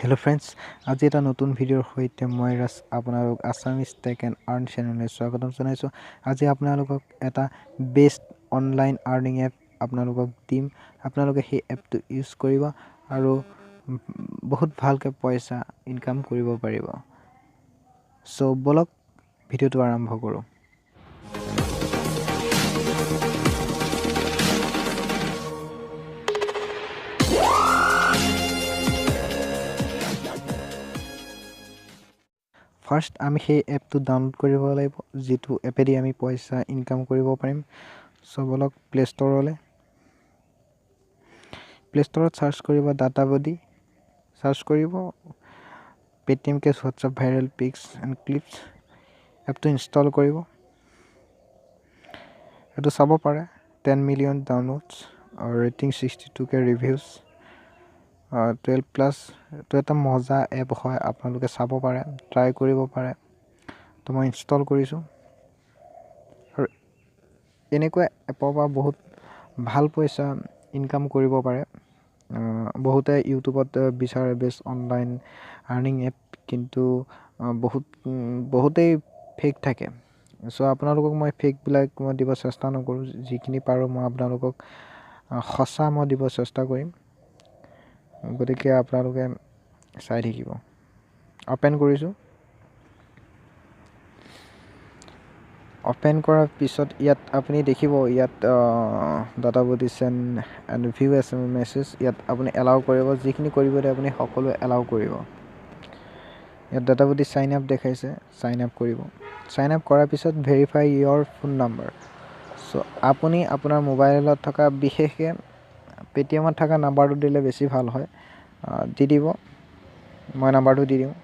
Hello friends, আজি এটা নতুন ভিডিঅ'ৰ সৈতে মই আপোনালোক আছামিজ টেক এণ্ড আৰ্ণ চেনেললৈ স্বাগতম জনাইছোঁ। আজি আপোনালোকক এটা বেষ্ট অনলাইন আৰ্নিং এপ আপোনালোকক দিম। আপোনালোকে সেই এপটো ইউজ কৰিব আৰু বহুত ভালকৈ পইচা ইনকাম কৰিব পাৰিব। চ' বলক ভিডিঅ'টো আৰম্ভ কৰোঁ। ফাৰ্ষ্ট আমি সেই এপটো ডাউনলোড কৰিব লাগিব, যিটো এপেদি আমি পইচা ইনকাম কৰিব পাৰিম। চ' বলক প্লে ষ্ট'ৰলৈ। প্লে ষ্ট'ৰত চাৰ্চ কৰিব ডাটাবডি, চাৰ্চ কৰিব Paytm cash WhatsApp viral pics and clips. এপটো ইনষ্টল কৰিব। এইটো চাব পাৰে 10 মিলিয়ন ডাউনলোডছ আৰু ৰেটিং 62K ৰিভিউজ, 12+। এইটো এটা মজা এপ হয়, আপোনালোকে চাব পাৰে, ট্ৰাই কৰিব পাৰে। তো মই ইনষ্টল কৰিছোঁ আৰু এনেকুৱা এপৰ পৰা বহুত ভাল পইচা ইনকাম কৰিব পাৰে। বহুতে ইউটিউবত বিচাৰে বেষ্ট অনলাইন আৰ্নিং এপ, কিন্তু বহুতেই ফেক থাকে। চ' আপোনালোকক মই ফেকবিলাক মই দিব চেষ্টা নকৰোঁ। যিখিনি পাৰোঁ মই আপোনালোকক সঁচা মই দিব চেষ্টা কৰিম। গতিকে আপোনালোকে চাই থাকিব। অ'পেন কৰিছোঁ। অ'পেন কৰাৰ পিছত ইয়াত আপুনি দেখিব, ইয়াত ডাটাবডি change and view Assamese message, ইয়াত আপুনি এলাউ কৰিব। যিখিনি কৰিব দিয়ে আপুনি সকলো এলাউ কৰিব। ইয়াত ডাটাবডি চাইন আপ দেখাইছে, চাইন আপ কৰিব। চাইন আপ কৰাৰ পিছত ভেৰিফাই ইয়ৰ ফোন নাম্বাৰ। চ' আপুনি আপোনাৰ মোবাইলত থকা, বিশেষকৈ পেটিএমত থকা নাম্বাৰটো দিলে বেছি ভাল হয়। দি দিব, মই নাম্বাৰটো দি দিওঁ।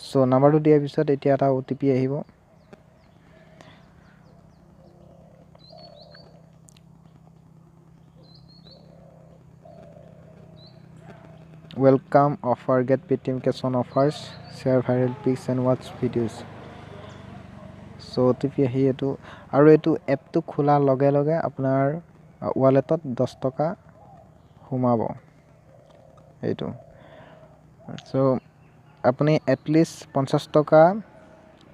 চ' নাম্বাৰটো দিয়াৰ পিছত এতিয়া এটা OTP আহিব। Welcome offer, get Paytm cash on offers, share viral pics and ৱাটছ ভিডিঅ'জ। চ' OTP আহি এইটো, আৰু এইটো এপটো খোলাৰ লগে লগে আপোনাৰ ৱালেটত 10 টকা সোমাব। এইটো চ' আপুনি এটলিষ্ট 50 টকা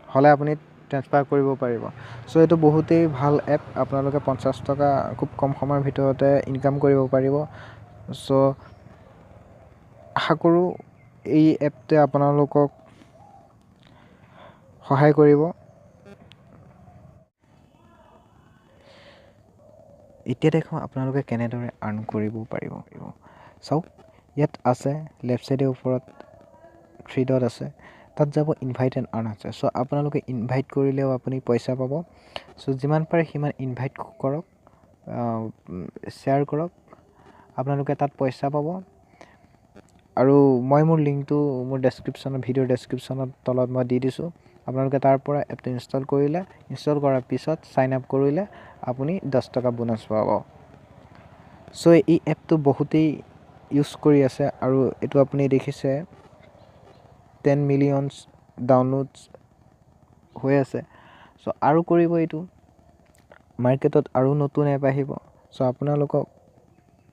হ'লে আপুনি ট্ৰেন্সফাৰ কৰিব পাৰিব। চ' এইটো বহুতেই ভাল এপ। আপোনালোকে 50 টকা খুব কম সময়ৰ ভিতৰতে ইনকাম কৰিব পাৰিব। চ' আশা কৰোঁ এই এপটোৱে আপোনালোকক সহায় কৰিব। এতিয়া দেখোঁ আপোনালোকে কেনেদৰে আৰ্ণ কৰিব পাৰিব। চাওক, ইয়াত আছে লেফ্ট ছাইডে ওপৰত 3 ডট আছে, তাত যাব ইনভাইট এণ্ড আৰ্ণ আছে। চ' আপোনালোকে ইনভাইট কৰিলেও আপুনি পইচা পাব। চ' যিমান পাৰে সিমান ইনভাইট কৰক, শ্বেয়াৰ কৰক, আপোনালোকে তাত পইচা পাব। আৰু মই মোৰ লিংকটো মোৰ ভিডিঅ'ৰ ডেছক্ৰিপশ্যনত তলত মই দি দিছোঁ। আপোনালোকে তাৰ পৰা এপটো ইনষ্টল কৰিলে, ইনষ্টল কৰাৰ পিছত চাইন আপ কৰিলে আপুনি 10 টকা বোনাছ পাব। চ' এই এপটো বহুতেই ইউজ কৰি আছে আৰু এইটো আপুনি দেখিছে 10 মিলিয়নছ ডাউনলোডছ হৈ আছে। চ' আৰু কৰিব এইটো, মাৰ্কেটত আৰু নতুন এপ আহিব। চ'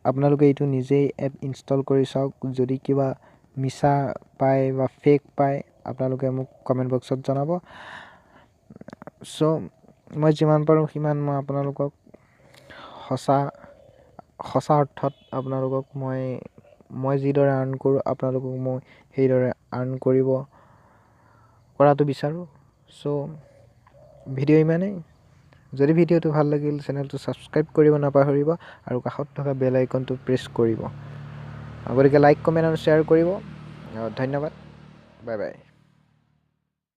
আপোনালোকে এইটো নিজেই এপ ইনষ্টল কৰি চাওক। যদি কিবা মিছা পায় বা ফেক পায় আপোনালোকে মোক কমেণ্ট বক্সত জনাব। চ' মই যিমান পাৰোঁ সিমান মই আপোনালোকক সঁচা অৰ্থত আপোনালোকক মই যিদৰে আৰ্ণ কৰোঁ আপোনালোকক মই সেইদৰে আৰ্ণ কৰাটো বিচাৰোঁ। চ' ভিডিঅ' ইমানেই। যদি ভিডিঅ'টো ভাল লাগিল, চেনেলটো ছাবস্ক্ৰাইব কৰিব নাপাহৰিব আৰু কাষত থকা বেল আইকনটো প্ৰেছ কৰিব। গতিকে লাইক, কমেণ্ট আৰু শ্বেয়াৰ কৰিব। ধন্যবাদ, বাই বাই।